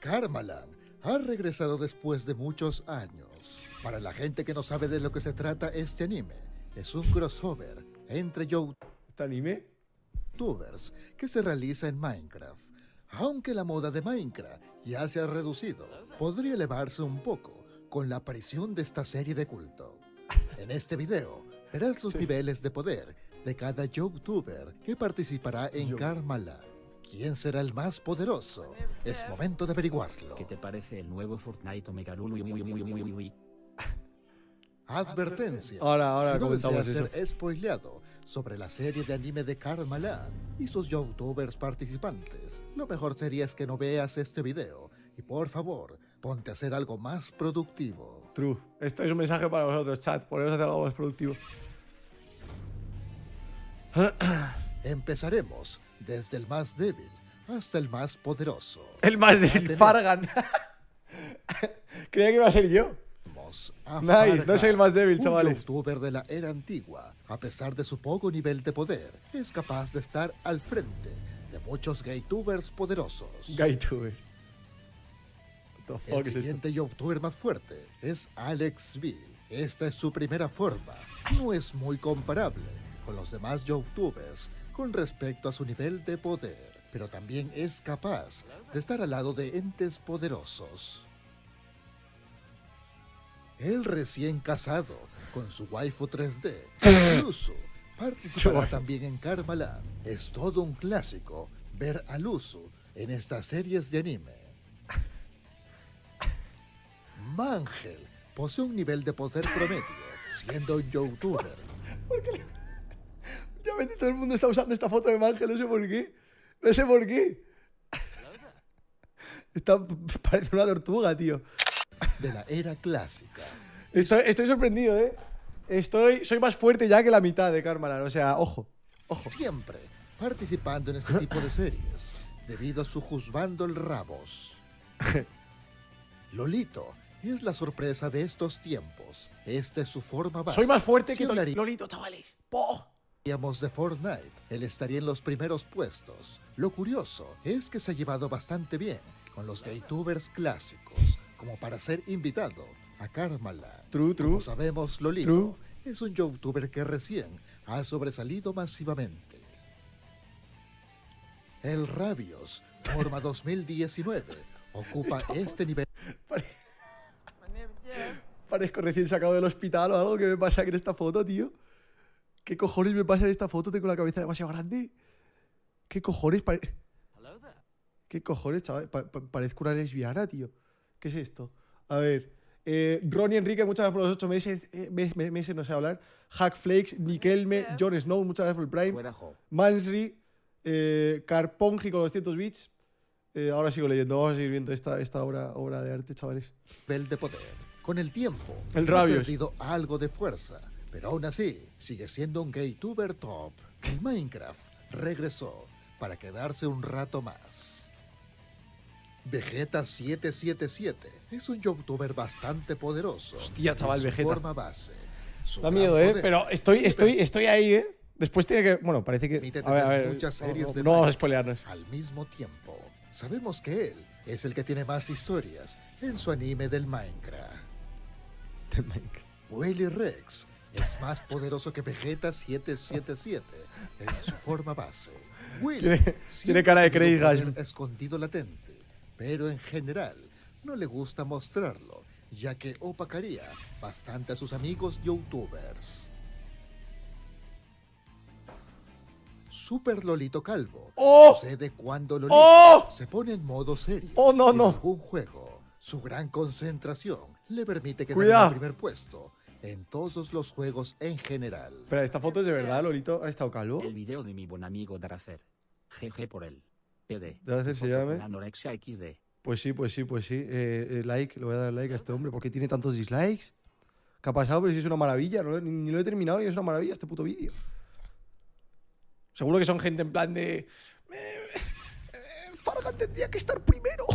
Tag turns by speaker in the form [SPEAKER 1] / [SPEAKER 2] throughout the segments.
[SPEAKER 1] Karmaland ha regresado después de muchos años. Para la gente que no sabe de lo que se trata este anime, es un crossover entre
[SPEAKER 2] ¿Este anime?
[SPEAKER 1] youtubers que se realiza en Minecraft. Aunque la moda de Minecraft ya se ha reducido, podría elevarse un poco con la aparición de esta serie de culto. En este video verás los niveles de poder de cada youtuber que participará en Karmaland. ¿Quién será el más poderoso? Es momento de averiguarlo.
[SPEAKER 3] ¿Qué te parece el nuevo Fortnite Omega Lulu?
[SPEAKER 1] Advertencia.
[SPEAKER 2] Ahora
[SPEAKER 1] si no
[SPEAKER 2] comentamos
[SPEAKER 1] deseas
[SPEAKER 2] eso.
[SPEAKER 1] ser spoileado sobre la serie de anime de Karmaland y sus youtubers participantes, lo mejor sería es que no veas este video y por favor, ponte a hacer algo más productivo.
[SPEAKER 2] True. Esto es un mensaje para vosotros, chat. Poneros a hacer algo más productivo.
[SPEAKER 1] Empezaremos desde el más débil hasta el más poderoso.
[SPEAKER 2] El más
[SPEAKER 1] Ya
[SPEAKER 2] del
[SPEAKER 1] tenemos
[SPEAKER 2] Fargan. Creía que iba a ser yo.
[SPEAKER 1] a
[SPEAKER 2] Nice,
[SPEAKER 1] Fargan,
[SPEAKER 2] no soy el más débil,
[SPEAKER 1] un
[SPEAKER 2] chavales.
[SPEAKER 1] youtuber de la era antigua, a pesar de su poco nivel de poder, es capaz de estar al frente de muchos gaytubers poderosos.
[SPEAKER 2] Gaituber. What the fuck
[SPEAKER 1] El
[SPEAKER 2] es esto?
[SPEAKER 1] siguiente youtuber más fuerte es Alex V. Esta es su primera forma. No es muy comparable con los demás youtubers con respecto a su nivel de poder, pero también es capaz de estar al lado de entes poderosos. El recién casado con su waifu 3D, Luzu, participará también en Karmaland. Es todo un clásico ver a Luzu en estas series de anime. Mangel posee un nivel de poder promedio, siendo un youtuber.
[SPEAKER 2] Últimamente todo el mundo está usando esta foto de Mangel, no sé por qué. No sé por qué. Parece una tortuga, tío.
[SPEAKER 1] De la era clásica.
[SPEAKER 2] Estoy sorprendido, ¿eh? Soy más fuerte ya que la mitad de Karmaland. O sea, ojo. Ojo.
[SPEAKER 1] Siempre participando en este tipo de series, debido a su juzgando el rabos. Lolito es la sorpresa de estos tiempos. Esta es su forma base.
[SPEAKER 2] Soy más fuerte que
[SPEAKER 1] Si
[SPEAKER 2] Lolito, chavales. ¡Poh!
[SPEAKER 1] hablaríamos de Fortnite, él estaría en los primeros puestos. Lo curioso es que se ha llevado bastante bien con los gaytubers clásicos, como para ser invitado a Karmaland.
[SPEAKER 2] True.
[SPEAKER 1] Como sabemos, Lolito
[SPEAKER 2] True.
[SPEAKER 1] es un youtuber que recién ha sobresalido masivamente. El Rabios, forma 2019, ocupa este nivel
[SPEAKER 2] Parezco recién sacado del hospital o algo. ¿Qué me pasa en esta foto, tío? ¿Qué cojones me pasa en esta foto? Tengo la cabeza demasiado grande. ¿Qué cojones? ¿Qué cojones, chaval? Parezco una lesbiana, tío. ¿Qué es esto? A ver. Ronnie Enrique, muchas gracias por los 8 meses, no sé hablar. Hackflakes, Nikelme, Jon Snow, muchas gracias por el Prime.
[SPEAKER 3] Fuera Jo.
[SPEAKER 2] Mansri, Carpongi con los 200 bits. Ahora sigo leyendo, vamos a seguir viendo esta obra de arte, chavales.
[SPEAKER 1] de poder. Con el tiempo,
[SPEAKER 2] El
[SPEAKER 1] ha
[SPEAKER 2] Rabios.
[SPEAKER 1] perdido algo de fuerza, pero aún así sigue siendo un gaytuber top. El Minecraft regresó para quedarse un rato más. Vegeta 777 es un youtuber bastante poderoso.
[SPEAKER 2] Hostia, chaval,
[SPEAKER 1] en su
[SPEAKER 2] Vegeta.
[SPEAKER 1] forma base. Su
[SPEAKER 2] Da
[SPEAKER 1] gran
[SPEAKER 2] miedo,
[SPEAKER 1] poder
[SPEAKER 2] pero estoy ahí, Después tiene que... Bueno, parece que...
[SPEAKER 1] permite
[SPEAKER 2] A ver,
[SPEAKER 1] tener muchas series de
[SPEAKER 2] no vamos a
[SPEAKER 1] Minecraft
[SPEAKER 2] spoilearnos.
[SPEAKER 1] al mismo tiempo. Sabemos que él es el que tiene más historias en su anime del Minecraft. Willy Rex es más poderoso que Vegeta 777 en su forma base. Willy
[SPEAKER 2] Tiene
[SPEAKER 1] siempre
[SPEAKER 2] cara de
[SPEAKER 1] ha tenido
[SPEAKER 2] Craig
[SPEAKER 1] un poder
[SPEAKER 2] Gasm.
[SPEAKER 1] escondido latente, pero en general no le gusta mostrarlo, ya que opacaría bastante a sus amigos youtubers. Super Lolito Calvo
[SPEAKER 2] ¡Oh!
[SPEAKER 1] sucede cuando Lolito
[SPEAKER 2] ¡Oh!
[SPEAKER 1] se pone en modo serio
[SPEAKER 2] ¡Oh, no,
[SPEAKER 1] en
[SPEAKER 2] no!
[SPEAKER 1] algún juego. Su gran concentración le permite quedar
[SPEAKER 2] Cuidado.
[SPEAKER 1] en el primer puesto en todos los juegos en general.
[SPEAKER 2] Espera, ¿esta foto es de verdad, Lolito? ¿Ha estado calvo?
[SPEAKER 3] El video de mi buen amigo Daracer. GG por él. PD.
[SPEAKER 2] Daracer se
[SPEAKER 3] Foto
[SPEAKER 2] llame.
[SPEAKER 3] con Anorexia XD.
[SPEAKER 2] Pues sí. Like, le voy a dar like a este hombre. ¿Por qué tiene tantos dislikes? ¿Qué ha pasado? Pero si es una maravilla. Ni lo he terminado y es una maravilla este puto vídeo. Seguro que son gente en plan de... Fargan tendría que estar primero.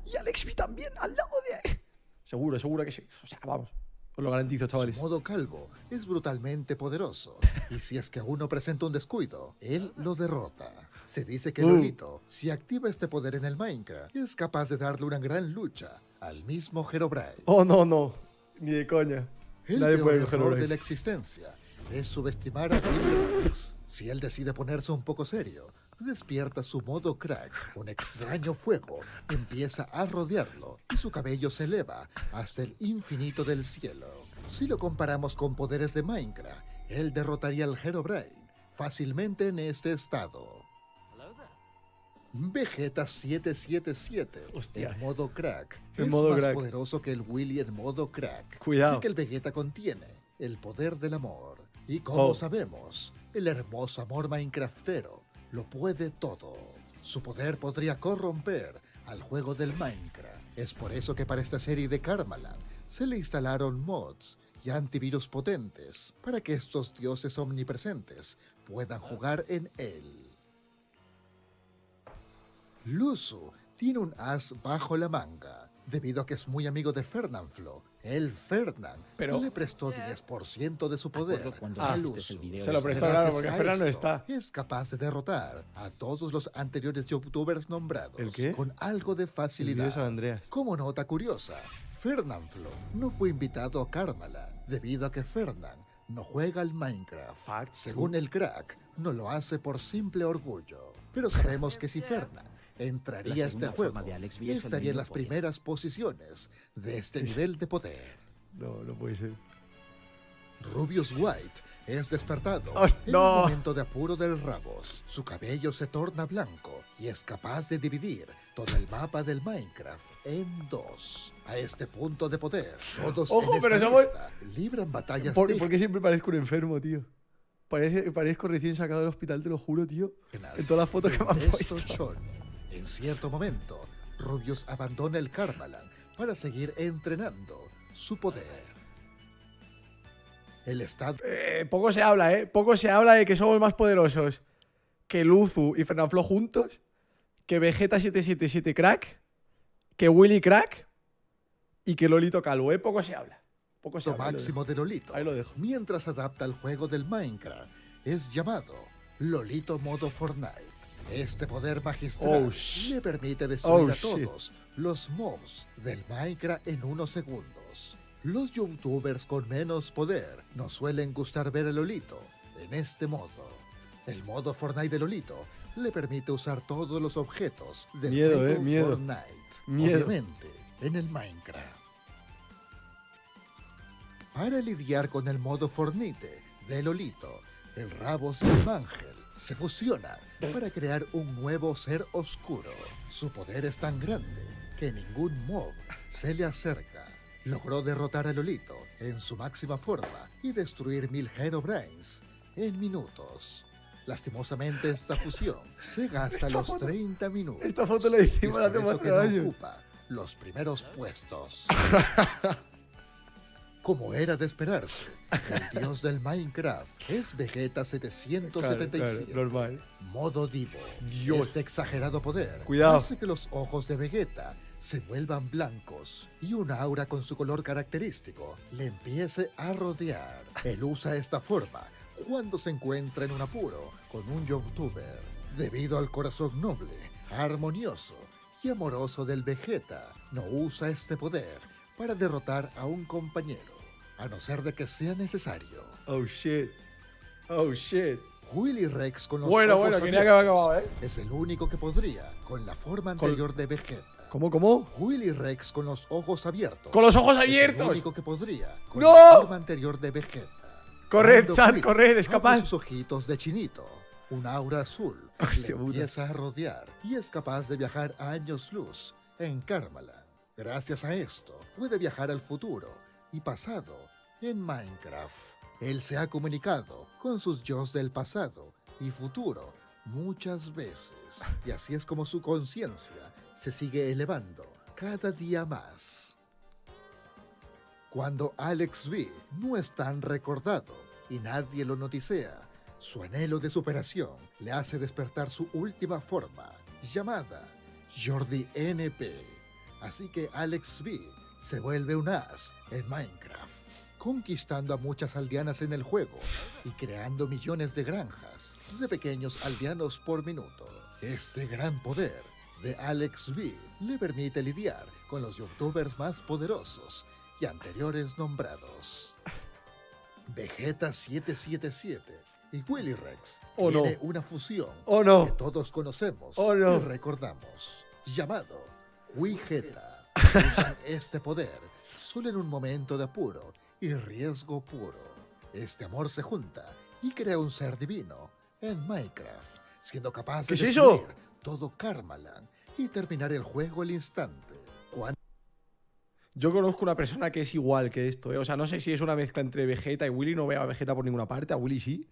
[SPEAKER 2] Y Alexby también, al lado de... Seguro que sí. O sea, vamos. Os lo garantizo, chavales.
[SPEAKER 1] Su modo calvo es brutalmente poderoso, y si es que uno presenta un descuido, él lo derrota. Se dice que Lolito, si activa este poder en el Minecraft, es capaz de darle una gran lucha al mismo Herobrine.
[SPEAKER 2] Oh, no, no. Ni de coña.
[SPEAKER 1] El
[SPEAKER 2] Nadie
[SPEAKER 1] peor
[SPEAKER 2] puede
[SPEAKER 1] error
[SPEAKER 2] cogerlo.
[SPEAKER 1] de la existencia es subestimar a Willy. Si él decide ponerse un poco serio, despierta su modo crack. Un extraño fuego empieza a rodearlo y su cabello se eleva hasta el infinito del cielo. Si lo comparamos con poderes de Minecraft, él derrotaría al Herobrine fácilmente en este estado. Vegeta 777
[SPEAKER 2] Hostia.
[SPEAKER 1] en modo crack
[SPEAKER 2] En
[SPEAKER 1] es
[SPEAKER 2] modo
[SPEAKER 1] más
[SPEAKER 2] crack.
[SPEAKER 1] poderoso que el Willy en modo crack.
[SPEAKER 2] Cuidado.
[SPEAKER 1] Ya que el Vegeta contiene el poder del amor. Y como
[SPEAKER 2] Oh.
[SPEAKER 1] sabemos, el hermoso amor minecraftero lo puede todo. Su poder podría corromper al juego del Minecraft. Es por eso que para esta serie de Karmaland se le instalaron mods y antivirus potentes para que estos dioses omnipresentes puedan jugar en él. Luzu tiene un as bajo la manga, debido a que es muy amigo de Fernanfloo. El Fernand
[SPEAKER 2] Pero-
[SPEAKER 1] le prestó 10% de su poder
[SPEAKER 3] Acuerdo cuando
[SPEAKER 1] a
[SPEAKER 3] dijiste
[SPEAKER 1] Luzu.
[SPEAKER 3] el video
[SPEAKER 2] Se lo
[SPEAKER 3] ese.
[SPEAKER 2] prestó,
[SPEAKER 1] Gracias
[SPEAKER 2] claro, porque
[SPEAKER 1] a
[SPEAKER 2] Ferran no
[SPEAKER 1] esto,
[SPEAKER 2] está.
[SPEAKER 1] es capaz de derrotar a todos los anteriores youtubers nombrados
[SPEAKER 2] ¿El qué?
[SPEAKER 1] con algo de
[SPEAKER 2] El vídeo de
[SPEAKER 1] facilidad.
[SPEAKER 2] San Andreas.
[SPEAKER 1] Como nota curiosa, Fernanfloo no fue invitado a Karmaland debido a que Fernand no juega al Minecraft.
[SPEAKER 2] Facts,
[SPEAKER 1] Según el crack, no lo hace por simple orgullo. Pero sabemos que si Fernand entraría
[SPEAKER 3] La
[SPEAKER 1] a este
[SPEAKER 3] segunda
[SPEAKER 1] juego,
[SPEAKER 3] forma de Alex Biel es el
[SPEAKER 1] estaría en
[SPEAKER 3] mismo
[SPEAKER 1] las
[SPEAKER 3] poder.
[SPEAKER 1] primeras posiciones de este nivel de poder.
[SPEAKER 2] No, no puede ser.
[SPEAKER 1] Rubius White es despertado en
[SPEAKER 2] No.
[SPEAKER 1] un momento de apuro del Rabos. Su cabello se torna blanco y es capaz de dividir todo el mapa del Minecraft en dos. A este punto de poder, todos
[SPEAKER 2] Ojo,
[SPEAKER 1] en esta
[SPEAKER 2] pero somos-
[SPEAKER 1] lista libran batallas
[SPEAKER 2] ¿Por
[SPEAKER 1] dignas
[SPEAKER 2] qué siempre parezco un enfermo, tío? Parezco recién sacado del hospital, te lo juro, tío. En todas las fotos que me han
[SPEAKER 1] de
[SPEAKER 2] puesto.
[SPEAKER 1] estos Shonen. En cierto momento, Rubius abandona el Karmaland para seguir entrenando su poder. El estado
[SPEAKER 2] Poco se habla, ¿eh? Poco se habla de que somos más poderosos que Luzu y Fernanfloo juntos, que Vegeta 777 crack, que Willy crack y que Lolito calvo, ¿eh? Poco se habla. Poco se habla.
[SPEAKER 1] máximo de Lolito,
[SPEAKER 2] Ahí lo dejo.
[SPEAKER 1] mientras adapta al juego del Minecraft, es llamado Lolito Modo Fortnite. Este poder magistral
[SPEAKER 2] Oh, shit.
[SPEAKER 1] le permite destruir
[SPEAKER 2] Oh,
[SPEAKER 1] a
[SPEAKER 2] shit.
[SPEAKER 1] todos los mobs del Minecraft en unos segundos. Los youtubers con menos poder nos suelen gustar ver a Lolito en este modo. El modo Fortnite de Lolito le permite usar todos los objetos del
[SPEAKER 2] Miedo,
[SPEAKER 1] juego
[SPEAKER 2] miedo.
[SPEAKER 1] Fortnite,
[SPEAKER 2] Miedo.
[SPEAKER 1] obviamente en el Minecraft. Para lidiar con el modo Fortnite de Lolito, el Rabos y el Ángel se fusionan para crear un nuevo ser oscuro. Su poder es tan grande que ningún mob se le acerca. Logró derrotar a Lolito en su máxima forma y destruir 1000 Herobrines en minutos. Lastimosamente esta fusión se gasta los 30 minutos.
[SPEAKER 2] Esta foto la
[SPEAKER 1] y es
[SPEAKER 2] hicimos
[SPEAKER 1] por
[SPEAKER 2] hace
[SPEAKER 1] eso
[SPEAKER 2] más
[SPEAKER 1] que
[SPEAKER 2] de
[SPEAKER 1] no
[SPEAKER 2] años.
[SPEAKER 1] ocupa los primeros puestos. Como era de esperarse, el dios del Minecraft es Vegeta 777.
[SPEAKER 2] Claro, normal.
[SPEAKER 1] Modo Divo.
[SPEAKER 2] Dios.
[SPEAKER 1] Este exagerado poder
[SPEAKER 2] Cuidado.
[SPEAKER 1] hace que los ojos de Vegeta se vuelvan blancos y un aura con su color característico le empiece a rodear. Él usa esta forma cuando se encuentra en un apuro con un youtuber. Debido al corazón noble, armonioso y amoroso del Vegeta, no usa este poder para derrotar a un compañero, a no ser de que sea necesario.
[SPEAKER 2] Oh, shit. Oh, shit.
[SPEAKER 1] Willy Rex con los
[SPEAKER 2] Bueno,
[SPEAKER 1] ojos
[SPEAKER 2] bueno, quería que había
[SPEAKER 1] abiertos
[SPEAKER 2] acabado, ¿eh?
[SPEAKER 1] es el único que podría con la forma anterior de Vegeta.
[SPEAKER 2] ¿Cómo?
[SPEAKER 1] Willy Rex con los ojos abiertos.
[SPEAKER 2] ¡Con los ojos
[SPEAKER 1] Es el
[SPEAKER 2] abiertos!
[SPEAKER 1] único que podría con
[SPEAKER 2] ¡No!
[SPEAKER 1] la forma anterior de Vegeta.
[SPEAKER 2] Corred,
[SPEAKER 1] Cuando
[SPEAKER 2] chat,
[SPEAKER 1] Willy
[SPEAKER 2] corred, es
[SPEAKER 1] abre
[SPEAKER 2] capaz.
[SPEAKER 1] sus ojitos de chinito, un aura azul
[SPEAKER 2] Hostia
[SPEAKER 1] le
[SPEAKER 2] puta.
[SPEAKER 1] empieza a rodear y es capaz de viajar a años luz en Karmaland. Gracias a esto, puede viajar al futuro y pasado en Minecraft. Él se ha comunicado con sus yos del pasado y futuro muchas veces. Y así es como su conciencia se sigue elevando cada día más. Cuando Alex B no es tan recordado y nadie lo noticea, su anhelo de superación le hace despertar su última forma, llamada Jordi NP. Así que Alex B se vuelve un as en Minecraft, conquistando a muchas aldeanas en el juego y creando millones de granjas de pequeños aldeanos por minuto. Este gran poder de Alex V le permite lidiar con los youtubers más poderosos y anteriores nombrados. Vegeta 777 y Willy Rex
[SPEAKER 2] Oh, no.
[SPEAKER 1] tiene una fusión
[SPEAKER 2] Oh, no.
[SPEAKER 1] que todos conocemos
[SPEAKER 2] Oh, no.
[SPEAKER 1] y recordamos, llamado Vegeta. Usan este poder solo en un momento de apuro y riesgo puro. Este amor se junta y crea un ser divino en Minecraft, siendo capaz
[SPEAKER 2] ¿Qué
[SPEAKER 1] de
[SPEAKER 2] es eso?
[SPEAKER 1] destruir todo Karmaland y terminar el juego al instante. Cuando
[SPEAKER 2] Yo conozco una persona que es igual que esto, ¿eh? O sea, no sé si es una mezcla entre Vegeta y Willy. No veo a Vegeta por ninguna parte, a Willy sí.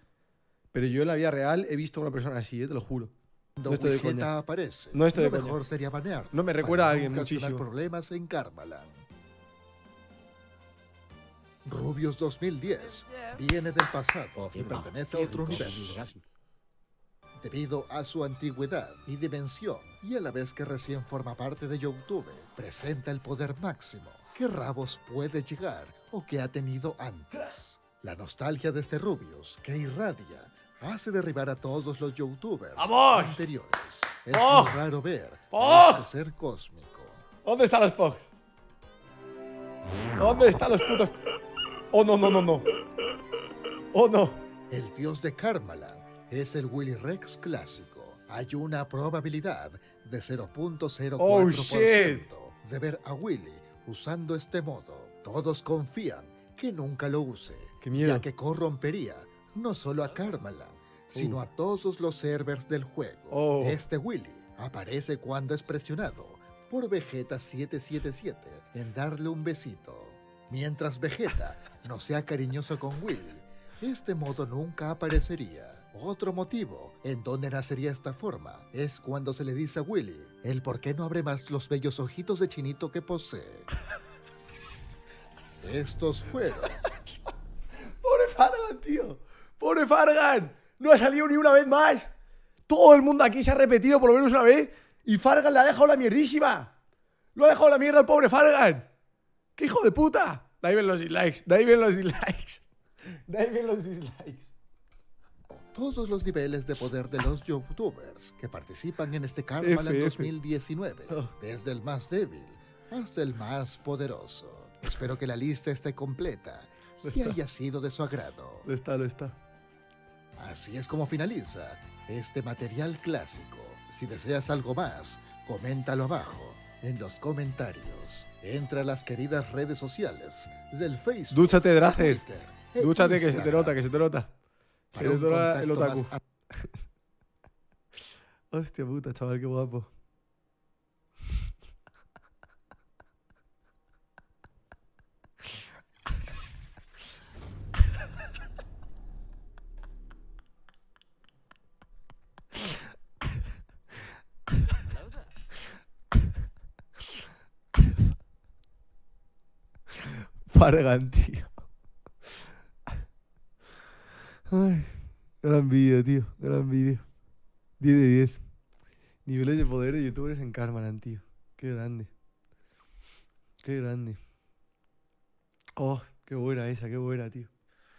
[SPEAKER 2] Pero yo en la vida real he visto a una persona así, te lo juro. No estoy de
[SPEAKER 1] Vegeta
[SPEAKER 2] coña.
[SPEAKER 1] aparece,
[SPEAKER 2] No estoy
[SPEAKER 1] lo
[SPEAKER 2] de coña.
[SPEAKER 1] mejor sería banearlo.
[SPEAKER 2] No, me recuerda
[SPEAKER 1] para
[SPEAKER 2] a alguien
[SPEAKER 1] no ocasionar
[SPEAKER 2] muchísimo.
[SPEAKER 1] problemas en Karmaland. Rubius 2010 viene del pasado y pertenece a otro universo. Debido a su antigüedad y dimensión, y a la vez que recién forma parte de YouTube, presenta el poder máximo que Rabos puede llegar o que ha tenido antes. La nostalgia de este Rubius, que irradia, hace derribar a todos los YouTubers
[SPEAKER 2] ¡Vamos!
[SPEAKER 1] anteriores. Es
[SPEAKER 2] ¡Oh!
[SPEAKER 1] muy raro ver
[SPEAKER 2] ¡Oh!
[SPEAKER 1] a este ser cósmico.
[SPEAKER 2] ¿Dónde están los Pogs? ¿Dónde están los putos? Oh, no, no, no, no. Oh, no.
[SPEAKER 1] El dios de Karmaland es el Willy Rex clásico. Hay una probabilidad de 0.04%
[SPEAKER 2] Oh, shit.
[SPEAKER 1] de ver a Willy usando este modo. Todos confían que nunca lo use,
[SPEAKER 2] Qué miedo.
[SPEAKER 1] ya que corrompería no solo a Karmaland, sino a todos los servers del juego.
[SPEAKER 2] Oh.
[SPEAKER 1] Este Willy aparece cuando es presionado por Vegeta 777 en darle un besito. Mientras Vegeta no sea cariñoso con Willy, este modo nunca aparecería. Otro motivo en donde nacería esta forma es cuando se le dice a Willy el por qué no abre más los bellos ojitos de chinito que posee. Estos fueron
[SPEAKER 2] Pobre Fargan, tío. Pobre Fargan. No ha salido ni una vez más. Todo el mundo aquí se ha repetido por lo menos una vez. Y Fargan le ha dejado la mierdísima. Lo ha dejado la mierda al pobre Fargan. ¡Qué hijo de puta! De ahí ven los dislikes. De ahí ven los dislikes. De ahí ven los dislikes.
[SPEAKER 1] todos los niveles de poder de los youtubers que participan en este Karmaland
[SPEAKER 2] FF.
[SPEAKER 1] 2019, desde el más débil hasta el más poderoso. Espero que la lista esté completa y haya sido de su agrado.
[SPEAKER 2] Lo está, lo está.
[SPEAKER 1] Así es como finaliza este material clásico. Si deseas algo más, coméntalo abajo en los comentarios. Entra a las queridas redes sociales del Facebook,
[SPEAKER 2] Dúchate, Dracer.
[SPEAKER 1] Twitter e
[SPEAKER 2] Dúchate, que se te
[SPEAKER 1] Instagram
[SPEAKER 2] nota, que se te nota. Se
[SPEAKER 1] para
[SPEAKER 2] le
[SPEAKER 1] un
[SPEAKER 2] nota el
[SPEAKER 1] contacto
[SPEAKER 2] otaku.
[SPEAKER 1] más
[SPEAKER 2] Hostia puta, chaval, qué guapo. Fargan, tío. Ay, gran vídeo, tío. Gran vídeo. 10 de 10. Niveles de poder de youtubers en Karmaland, tío. Qué grande. Qué grande. Oh, qué buena esa, qué buena, tío.